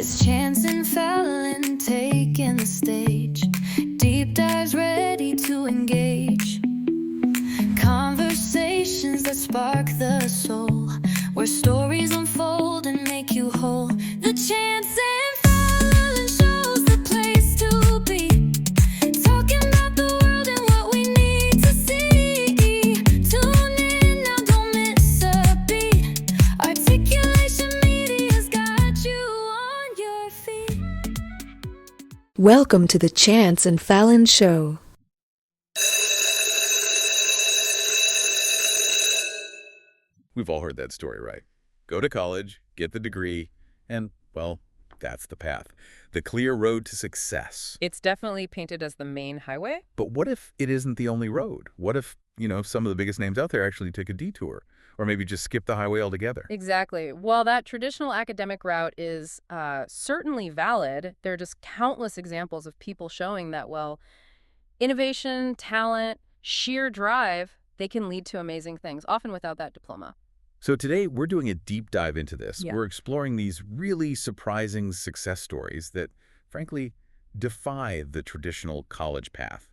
It's Chance and Fallon taking the stage. Deep dives ready to engage. Conversations that spark the soul, where stories unfold and make you whole. The Chance and Fallon show's the place to be. Talking about the world and what we need to see. Tune in now, don't miss a beat. Articulation Media's got you on your feet. Welcome to the Chance and Fallon Show. We've all heard that story, right? Go to college, get the degree, and, well, that's the path. The clear road to success. It's definitely painted as the main highway. But what if it isn't the only road? What if, some of the biggest names out there actually took a detour? Or maybe just skip the highway altogether? Exactly. While that traditional academic route is certainly valid, there are just countless examples of people showing that, well, innovation, talent, sheer drive, they can lead to amazing things, often without that diploma. So today, we're doing a deep dive into this. Yeah. We're exploring these really surprising success stories that, frankly, defy the traditional college path.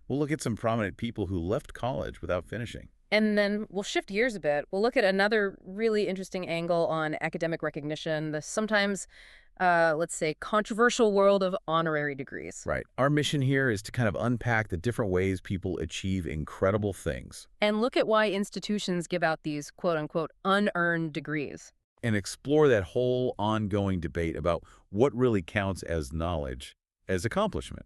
We'll look at some prominent people who left college without finishing. And then we'll shift gears a bit. We'll look at another really interesting angle on academic recognition, the sometimes, let's say, controversial world of honorary degrees. Right. Our mission here is to kind of unpack the different ways people achieve incredible things. And look at why institutions give out these quote-unquote unearned degrees. And explore that whole ongoing debate about what really counts as knowledge, as accomplishment.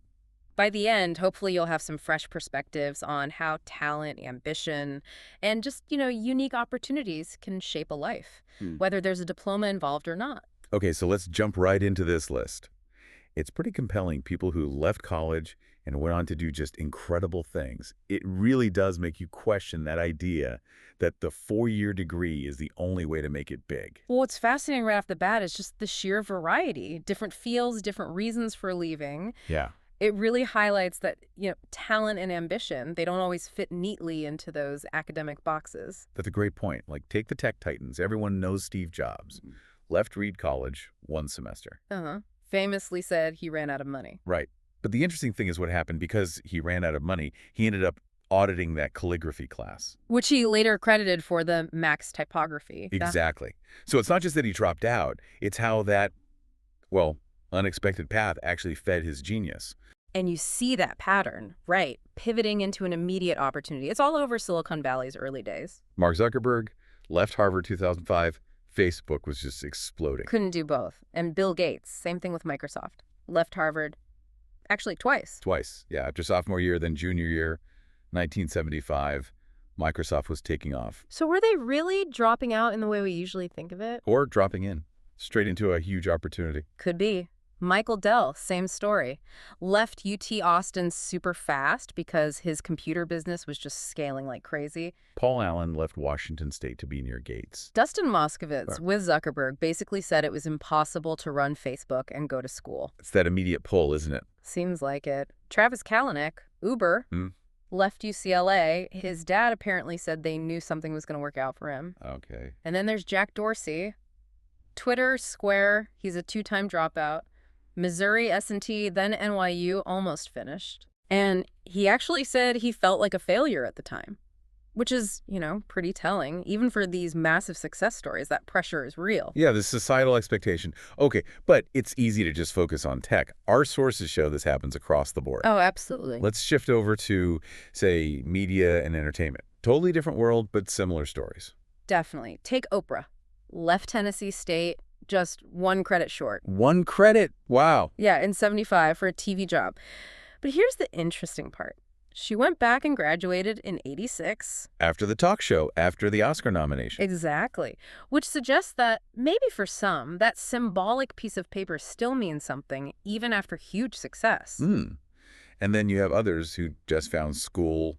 By the end, hopefully you'll have some fresh perspectives on how talent, ambition, and just, unique opportunities can shape a life, whether there's a diploma involved or not. Okay, so let's jump right into this list. It's pretty compelling, people who left college and went on to do just incredible things. It really does make you question that idea that the four-year degree is the only way to make it big. Well, what's fascinating right off the bat is just the sheer variety, different fields, different reasons for leaving. Yeah. It really highlights that, talent and ambition, they don't always fit neatly into those academic boxes. That's a great point. Like, take the tech titans. Everyone knows Steve Jobs. Left Reed College, one semester. Famously said he ran out of money. Right. But the interesting thing is what happened because he ran out of money. He ended up auditing that calligraphy class. Which he later credited for the Max typography. Exactly. So it's not just that he dropped out. It's how that, unexpected path actually fed his genius. And you see that pattern, right, pivoting into an immediate opportunity. It's all over Silicon Valley's early days. Mark Zuckerberg left Harvard 2005. Facebook was just exploding. Couldn't do both. And Bill Gates, same thing with Microsoft. Left Harvard, actually twice. Twice, yeah. After sophomore year, then junior year, 1975, Microsoft was taking off. So were they really dropping out in the way we usually think of it? Or dropping in, straight into a huge opportunity. Could be. Michael Dell, same story. Left UT Austin super fast because his computer business was just scaling like crazy. Paul Allen left Washington State to be near Gates. Dustin Moskovitz, with Zuckerberg, basically said it was impossible to run Facebook and go to school. It's that immediate pull, isn't it? Seems like it. Travis Kalanick, Uber, left UCLA. His dad apparently said they knew something was going to work out for him. Okay. And then there's Jack Dorsey. Twitter, Square, he's a two-time dropout. Missouri, S&T, then NYU, almost finished. And he actually said he felt like a failure at the time, which is, pretty telling. Even for these massive success stories, that pressure is real. Yeah, the societal expectation. Okay, but it's easy to just focus on tech. Our sources show this happens across the board. Oh, absolutely. Let's shift over to, say, media and entertainment. Totally different world, but similar stories. Definitely. Take Oprah. Left Tennessee State, just one credit short. One credit? Wow. Yeah, in 75 for a TV job. But here's the interesting part. She went back and graduated in 86. After the talk show, after the Oscar nomination. Exactly. Which suggests that maybe for some, that symbolic piece of paper still means something, even after huge success. And then you have others who just found school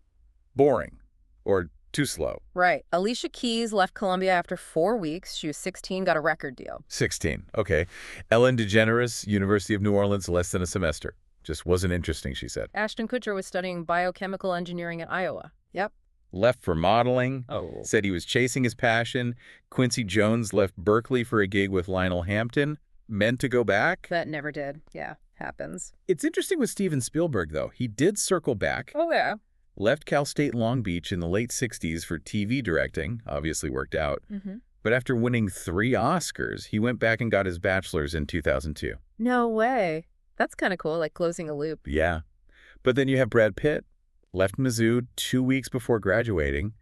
boring or too slow. Right. Alicia Keys left Columbia after 4 weeks. She was 16, got a record deal. 16, okay. Ellen DeGeneres, University of New Orleans, less than a semester. Just wasn't interesting, she said. Ashton Kutcher was studying biochemical engineering at Iowa. Yep. Left for modeling. Oh. Said he was chasing his passion. Quincy Jones left Berkeley for a gig with Lionel Hampton. meant to go back. That never did. Yeah, happens. It's interesting with Steven Spielberg, though. He did circle back. Oh, yeah. Left Cal State Long Beach in the late 60s for TV directing. Obviously worked out. But after winning 3 Oscars, he went back and got his bachelor's in 2002. No way. That's kind of cool, like closing a loop. Yeah. But then you have Brad Pitt. Left Mizzou 2 weeks before graduating.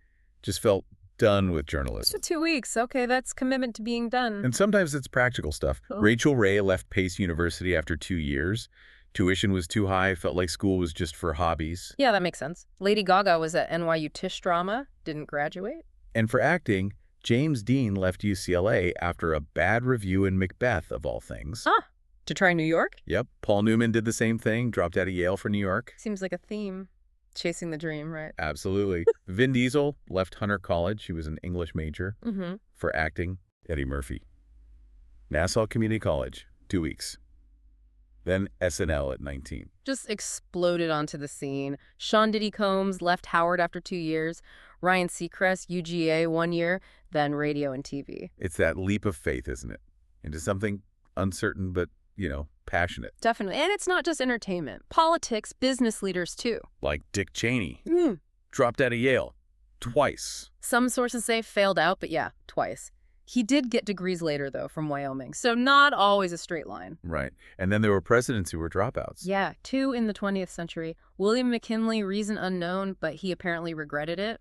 Just felt done with journalism. So 2 weeks. Okay, that's commitment to being done. And sometimes it's practical stuff. Oh. Rachel Ray left Pace University after 2 years. Tuition was too high, felt like school was just for hobbies. Yeah, that makes sense. Lady Gaga was at NYU Tisch Drama, didn't graduate. And for acting, James Dean left UCLA after a bad review in Macbeth, of all things. Ah, to try New York? Yep. Paul Newman did the same thing, dropped out of Yale for New York. Seems like a theme. Chasing the dream, right? Absolutely. Vin Diesel left Hunter College. He was an English major. For acting. Eddie Murphy. Nassau Community College, 2 weeks. Then SNL at 19. Just exploded onto the scene. Sean Diddy Combs left Howard after 2 years. Ryan Seacrest, UGA 1 year, then radio and TV. It's that leap of faith, isn't it? Into something uncertain but, passionate. Definitely. And it's not just entertainment. Politics, business leaders too. Like Dick Cheney. Dropped out of Yale. Twice. Some sources say failed out, but yeah, twice. He did get degrees later, though, from Wyoming, so not always a straight line. Right. And then there were presidents who were dropouts. Yeah, 2 in the 20th century. William McKinley, reason unknown, but he apparently regretted it.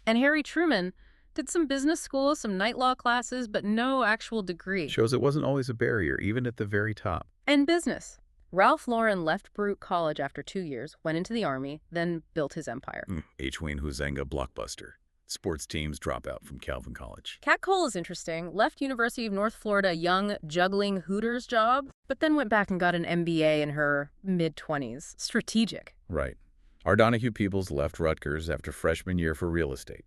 And Harry Truman did some business school, some night law classes, but no actual degree. Shows it wasn't always a barrier, even at the very top. And business. Ralph Lauren left Baruch College after 2 years, went into the Army, then built his empire. H. Wayne Huizenga blockbuster. Sports teams drop out from Calvin College. Kat Cole is interesting. Left University of North Florida young, juggling Hooters job, but then went back and got an MBA in her mid-20s. Strategic. Right. R. Donahue Peoples left Rutgers after freshman year for real estate.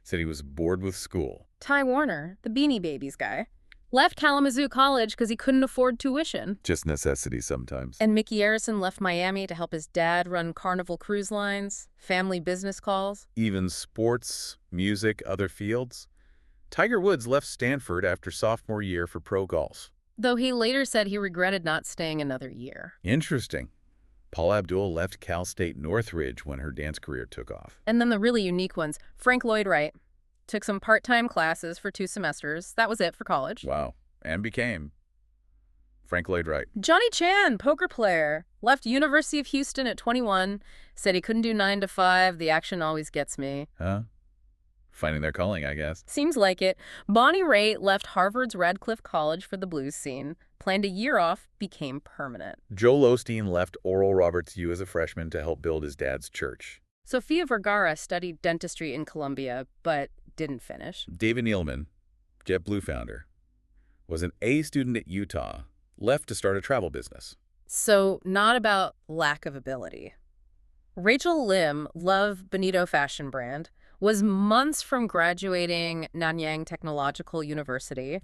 Said he was bored with school. Ty Warner, the Beanie Babies guy, left Kalamazoo College because he couldn't afford tuition. Just necessity sometimes. And Mickey Arison left Miami to help his dad run Carnival Cruise Lines, family business calls. Even sports, music, other fields. Tiger Woods left Stanford after sophomore year for pro golf. Though he later said he regretted not staying another year. Interesting. Paula Abdul left Cal State Northridge when her dance career took off. And then the really unique ones. Frank Lloyd Wright took some part-time classes for 2 semesters. That was it for college. Wow. And became Frank Lloyd Wright. Johnny Chan, poker player, left University of Houston at 21, said he couldn't do 9 to 5. The action always gets me. Huh? Finding their calling, I guess. Seems like it. Bonnie Raitt left Harvard's Radcliffe College for the blues scene, planned a year off, became permanent. Joel Osteen left Oral Roberts U as a freshman to help build his dad's church. Sofia Vergara studied dentistry in Columbia, but didn't finish. David Neeleman, JetBlue founder, was an A student at Utah, left to start a travel business. So not about lack of ability. Rachel Lim, Love Benito fashion brand, was months from graduating Nanyang Technological University,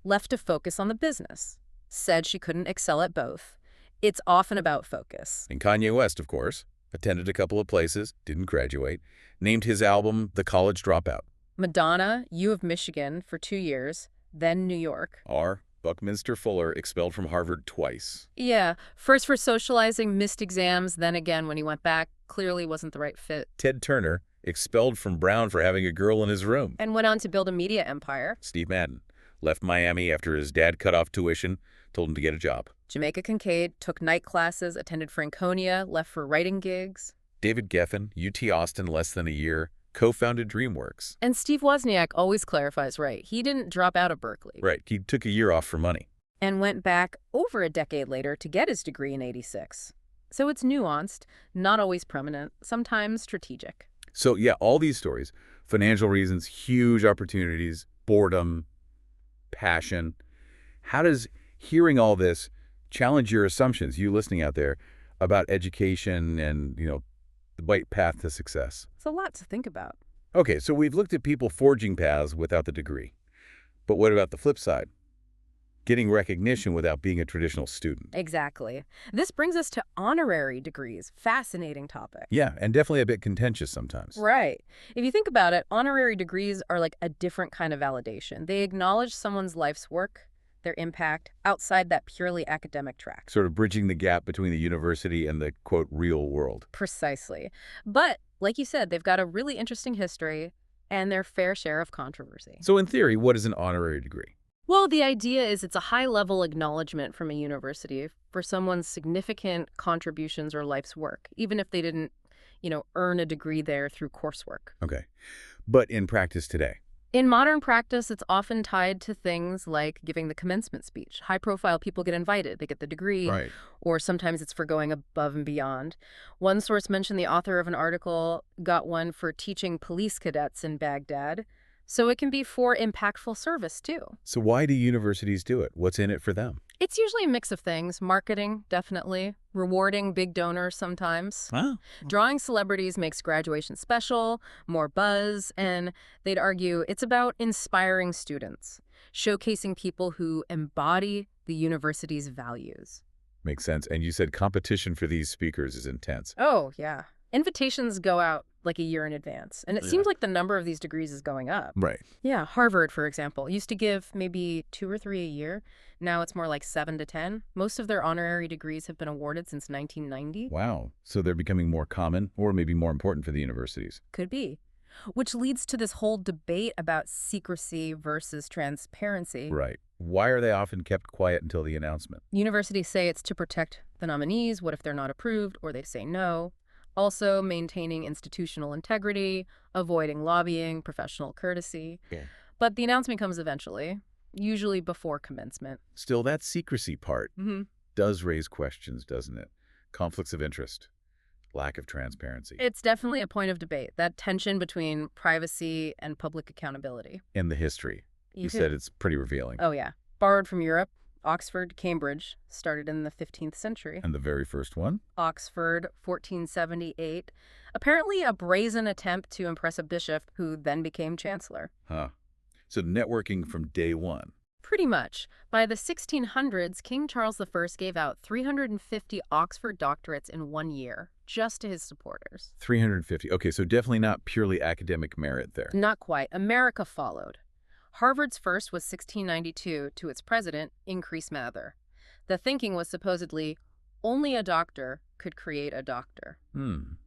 left to focus on the business. Said she couldn't excel at both. It's often about focus. And Kanye West, of course, attended a couple of places, didn't graduate, named his album The College Dropout. Madonna, U of Michigan for 2 years, then New York. R. Buckminster Fuller expelled from Harvard twice. Yeah, first for socializing, missed exams, then again when he went back, clearly wasn't the right fit. Ted Turner expelled from Brown for having a girl in his room. And went on to build a media empire. Steve Madden left Miami after his dad cut off tuition, told him to get a job. Jamaica Kincaid took night classes, attended Franconia, left for writing gigs. David Geffen, UT Austin less than a year, co-founded DreamWorks. And Steve Wozniak always clarifies right. He didn't drop out of Berkeley. Right, he took a year off for money. And went back over a decade later to get his degree in '86. So it's nuanced, not always permanent, sometimes strategic. So yeah, all these stories, financial reasons, huge opportunities, boredom, passion. How does hearing all this challenge your assumptions, you listening out there, about education and, the right path to success? It's a lot to think about. Okay, so we've looked at people forging paths without the degree. But what about the flip side? Getting recognition without being a traditional student. Exactly. This brings us to honorary degrees. Fascinating topic. Yeah, and definitely a bit contentious sometimes. Right. If you think about it, honorary degrees are like a different kind of validation. They acknowledge someone's life's work, their impact outside that purely academic track. Sort of bridging the gap between the university and the, quote, real world. Precisely. But, like you said, they've got a really interesting history and their fair share of controversy. So in theory, what is an honorary degree? Well, the idea is it's a high-level acknowledgement from a university for someone's significant contributions or life's work, even if they didn't, earn a degree there through coursework. Okay. But in practice today? In modern practice, it's often tied to things like giving the commencement speech. High-profile people get invited, they get the degree, Right. or sometimes it's for going above and beyond. One source mentioned the author of an article got one for teaching police cadets in Baghdad. So it can be for impactful service, too. So why do universities do it? What's in it for them? It's usually a mix of things. Marketing, definitely. Rewarding big donors sometimes. Wow. Drawing celebrities makes graduation special, more buzz, and they'd argue it's about inspiring students, showcasing people who embody the university's values. Makes sense. And you said competition for these speakers is intense. Oh, yeah. Invitations go out like a year in advance, and it seems like the number of these degrees is going up. Right. Yeah, Harvard, for example, used to give maybe 2 or 3 a year. Now it's more like 7 to 10. Most of their honorary degrees have been awarded since 1990. Wow. So they're becoming more common or maybe more important for the universities. Could be. Which leads to this whole debate about secrecy versus transparency. Right. Why are they often kept quiet until the announcement? Universities say it's to protect the nominees. What if they're not approved or they say no? Also, maintaining institutional integrity, avoiding lobbying, professional courtesy. Yeah. But the announcement comes eventually, usually before commencement. Still, that secrecy part Mm-hmm. does raise questions, doesn't it? Conflicts of interest, lack of transparency. It's definitely a point of debate, that tension between privacy and public accountability. And the history. You said it's pretty revealing. Oh, yeah. Borrowed from Europe, Oxford, Cambridge, started in the 15th century. And the very first one? Oxford, 1478. Apparently a brazen attempt to impress a bishop who then became chancellor. Huh. So networking from day one. Pretty much. By the 1600s, King Charles I gave out 350 Oxford doctorates in 1 year, just to his supporters. 350. Okay, so definitely not purely academic merit there. Not quite. America followed. Harvard's first was 1692 to its president, Increase Mather. The thinking was supposedly only a doctor could create a doctor. And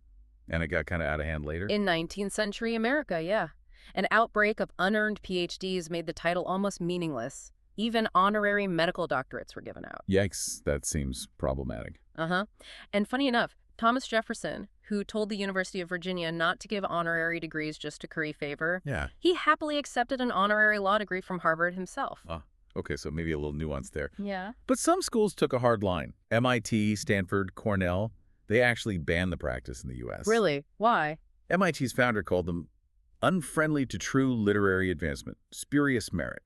it got kind of out of hand later? In 19th century America, yeah. An outbreak of unearned PhDs made the title almost meaningless. Even honorary medical doctorates were given out. Yikes, that seems problematic. And funny enough, Thomas Jefferson, who told the University of Virginia not to give honorary degrees just to curry favor, Yeah. he happily accepted an honorary law degree from Harvard himself. Okay, so maybe a little nuance there. Yeah. But some schools took a hard line. MIT, Stanford, Cornell, they actually banned the practice in the U.S. Really? Why? MIT's founder called them unfriendly to true literary advancement, spurious merit,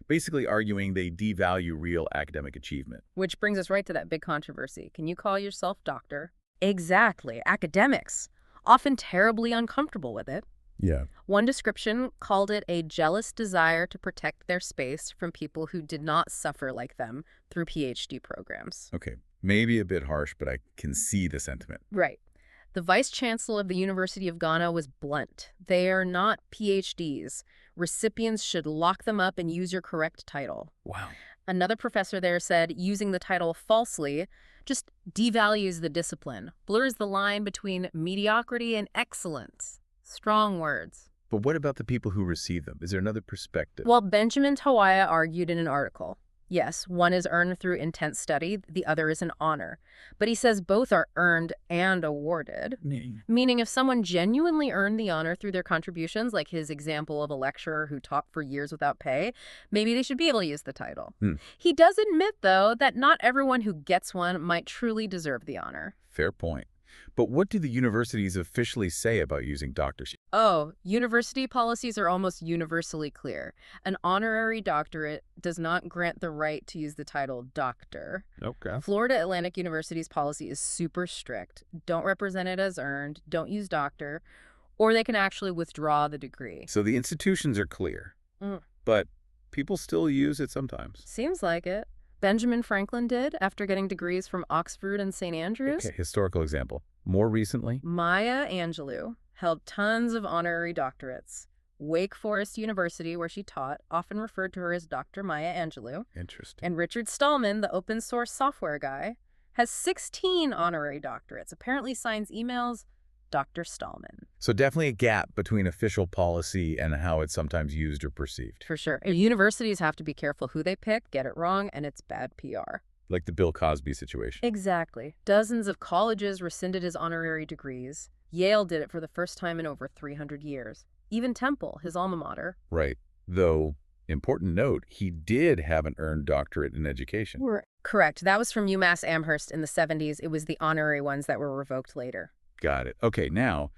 basically arguing they devalue real academic achievement. Which brings us right to that big controversy. Can you call yourself doctor? Exactly. Academics, often terribly uncomfortable with it. Yeah. One description called it a jealous desire to protect their space from people who did not suffer like them through PhD programs. Okay, maybe a bit harsh, but I can see the sentiment. Right. The vice chancellor of the University of Ghana was blunt. They are not PhDs. Recipients should lock them up and use your correct title. Wow. Another professor there said using the title falsely just devalues the discipline, blurs the line between mediocrity and excellence. Strong words. But what about the people who receive them? Is there another perspective? Well, Benjamin Tawaya argued in an article. Yes, one is earned through intense study, the other is an honor. But he says both are earned and awarded. Meaning if someone genuinely earned the honor through their contributions, like his example of a lecturer who taught for years without pay, maybe they should be able to use the title. He does admit, though, that not everyone who gets one might truly deserve the honor. Fair point. But what do the universities officially say about using doctorship? Oh, university policies are almost universally clear. An honorary doctorate does not grant the right to use the title doctor. Okay. Florida Atlantic University's policy is super strict. Don't represent it as earned, don't use doctor, or they can actually withdraw the degree. So the institutions are clear, but people still use it sometimes. Seems like it. Benjamin Franklin did after getting degrees from Oxford and St. Andrews. Okay, historical example. More recently? Maya Angelou held tons of honorary doctorates. Wake Forest University, where she taught, often referred to her as Dr. Maya Angelou. Interesting. And Richard Stallman, the open source software guy, has 16 honorary doctorates, apparently signs emails Dr. Stallman. So definitely a gap between official policy and how it's sometimes used or perceived. For sure. And universities have to be careful who they pick, get it wrong, and it's bad PR. Like the Bill Cosby situation. Exactly. Dozens of colleges rescinded his honorary degrees. Yale did it for the first time in over 300 years. Even Temple, his alma mater. Right. Though, important note, he did have an earned doctorate in education. Correct. That was from UMass Amherst in the 70s. It was the honorary ones that were revoked later. Got it. Okay, now,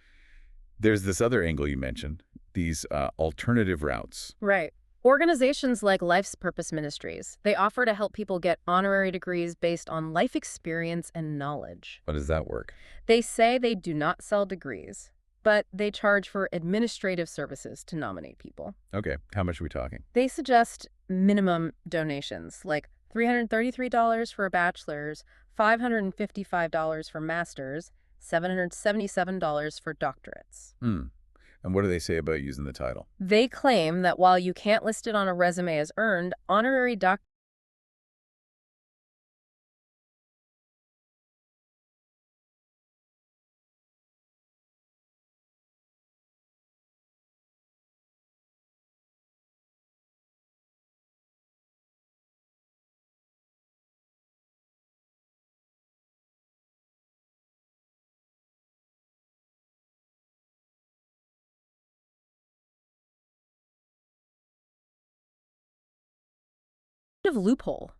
there's this other angle you mentioned, these alternative routes. Right. Organizations like Life's Purpose Ministries, they offer to help people get honorary degrees based on life experience and knowledge. How does that work? They say they do not sell degrees, but they charge for administrative services to nominate people. Okay, how much are we talking? They suggest minimum donations, like $333 for a bachelor's, $555 for master's, $777 for doctorates. And what do they say about using the title? They claim that while you can't list it on a resume as earned, honorary of loophole,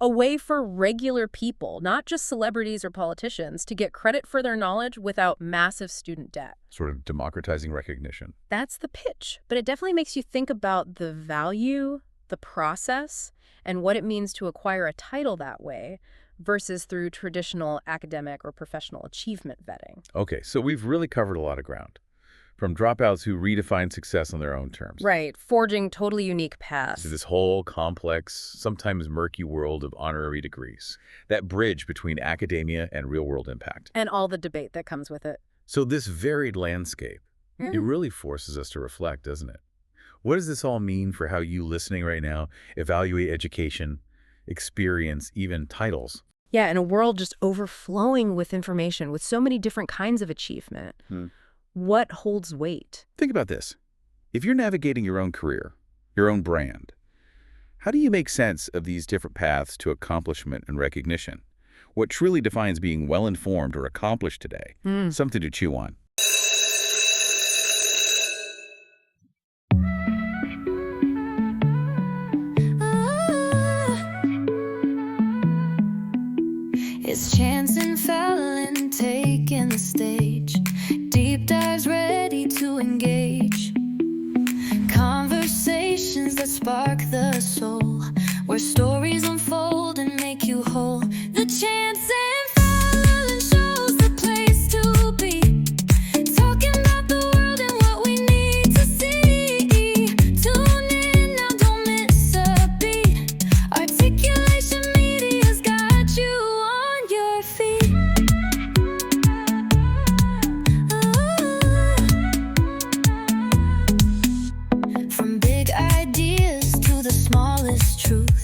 a way for regular people, not just celebrities or politicians, to get credit for their knowledge without massive student debt. Sort of democratizing recognition. That's the pitch, but it definitely makes you think about the value, the process, and what it means to acquire a title that way versus through traditional academic or professional achievement vetting. Okay, so we've really covered a lot of ground. From dropouts who redefine success on their own terms. Right, forging totally unique paths. To this whole complex, sometimes murky world of honorary degrees. That bridge between academia and real-world impact. And all the debate that comes with it. So this varied landscape, it really forces us to reflect, doesn't it? What does this all mean for how you listening right now evaluate education, experience, even titles? Yeah, in a world just overflowing with information, with so many different kinds of achievement. What holds weight? Think about this. If you're navigating your own career, your own brand, how do you make sense of these different paths to accomplishment and recognition? What truly defines being well-informed or accomplished today? Something to chew on. It's Chance and Fallon taking the stage. Deep dives ready to engage. Conversations that spark the soul, where stories unfold and make you whole. The Chance and Fallon show's the place to be. Talking about the world and what we need to see. Tune in now, don't miss a beat. Articulation Media's got you on your feet. From big ideas to the smallest truth,